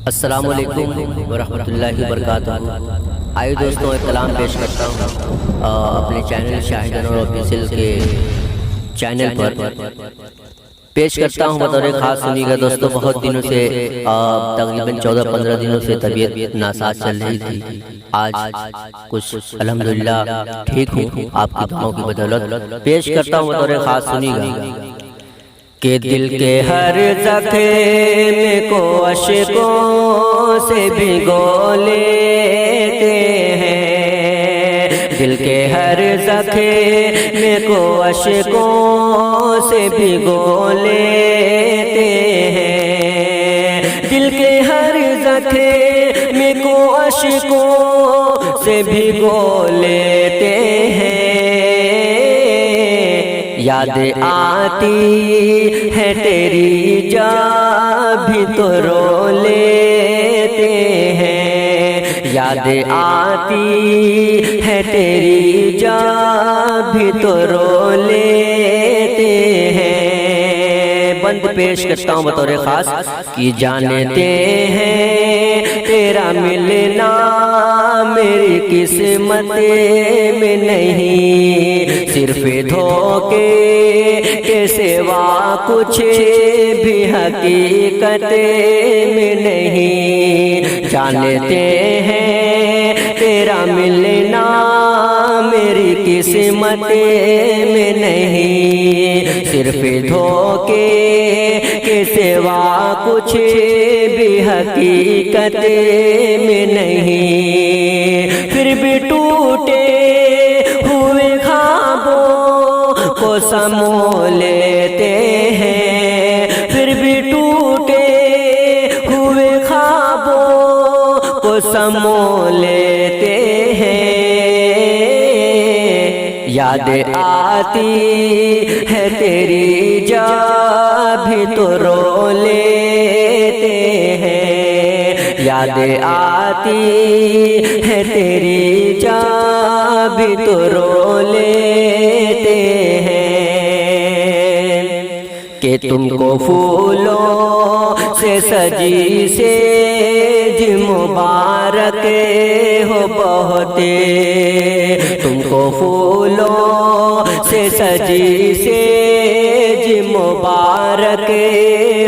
السلام علیکم ورحمۃ اللہ وبرکاتہ۔ آئیے دوستوں، ایک کلام پیش کرتا ہوں اپنے چینل شاہد انور آفیشیل کے چینل پر پیش کرتا ہوں بطور خاص۔ سنیے گا دوستوں، بہت دنوں سے تقریباً 14-15 دنوں سے طبیعت ناساز چل رہی تھی۔ آج کچھ الحمدللہ ٹھیک ہوں آپ کی دعاؤں کی بدولت۔ پیش کرتا ہوں بطور خاص، سنیے گا کہ دل کے ہر زخم کو اشکوں سے بھگو لیتے ہیں، دل کے ہر زخم کو اشکوں سے بھگو لیتے ہیں، دل کے ہر زخم کو اشکوں سے بھگو لیتے ہیں۔ یاد آتی ہے تیری جب بھی تو رو لیتے ہیں، یاد آتی ہے تیری جب بھی تو رو لیتے ہیں۔ بند پیش کرتا ہوں بطور خاص کہ جانتے ہیں تیرا ملنا میری قسمت میں نہیں، صرف دھوکے کے سوا کچھ بھی حقیقت میں نہیں۔ جانتے ہیں تیرا ملنا میری قسمت میں نہیں، صرف دھوکے کے سوا کچھ بھی حقیقت میں نہیں۔ پھر بھی ٹوٹے ہوئے خوابوں کو سمو لیتے ہیں، پھر بھی ٹوٹے ہوئے خوابوں کو سمو لیتے ہیں۔ یاد آتی ہے تیری جب بھی تو رو لیتے ہیں، یاد آتی ہے تیری جب بھی تو رو لیتے ہیں۔ کہ تم کو پھولوں سے سجی سیج مبارک ہو بہت، تم کو پھولوں سے سجی سیج مبارک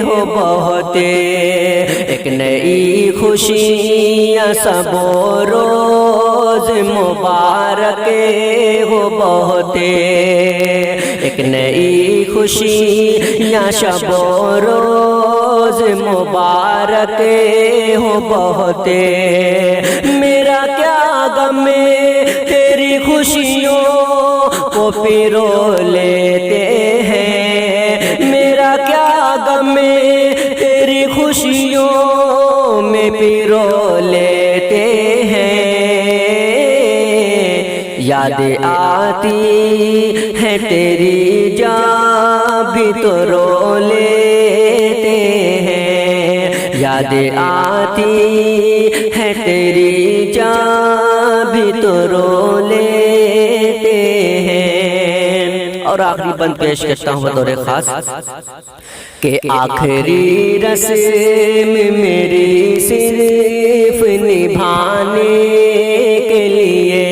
ہو بہت، ایک نئی خوشیاں سب روز مبارک ہو بہت، ایک نئی خوشیاں شب روز مبارک ہو بہت۔ میرا کیا غم تیری خوشیوں کو پیرو لیتے ہیں، میرا کیا غم تیری خوشیوں میں پیرو لیتے ہیں۔ یاد آتی ہے تیری جب بھی تو رو لیتے ہیں، یاد آتی ہے تیری جب بھی تو رو لیتے ہیں۔ اور آخری بند پیش کرتا ہوں بطور خاص کہ آخری رسم میری صرف نبھانے کے لیے،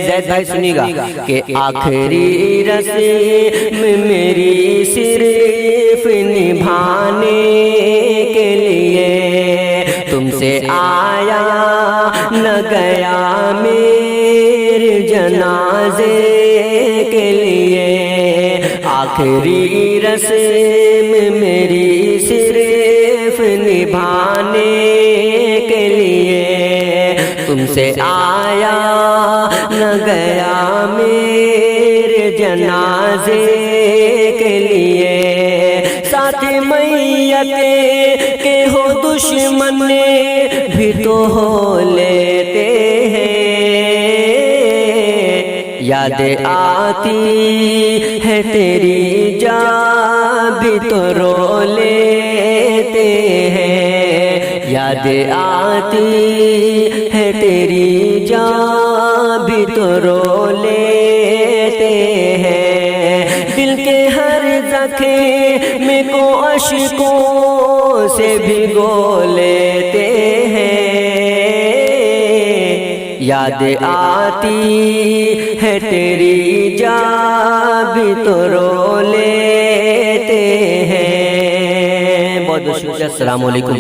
زید بھائی سنیے گا کہ آخری رسم میری صرف نبھانے کے لیے، تم سے آیا نہ گیا میرے جنازے کے لیے، آخری رسم میری صرف نبھانے کے لیے، تم سے آیا نہ گیا میرے جنازے کے لیے، ساتھ میت کے ہو دشمن بھی تو ہو لیتے ہیں۔ یاد آتی ہے تیری جب بھی تو رو لیتے ہیں، یاد آتی ہے تیری جب بھی تو رو لیتے ہیں، دل کے ہر زخم کو اشکوں سے بھگو لیتے ہیں، یاد آتی ہے تیری جان بھی تو رو لیتے ہیں۔ بہت بہت شکریہ، السلام علیکم۔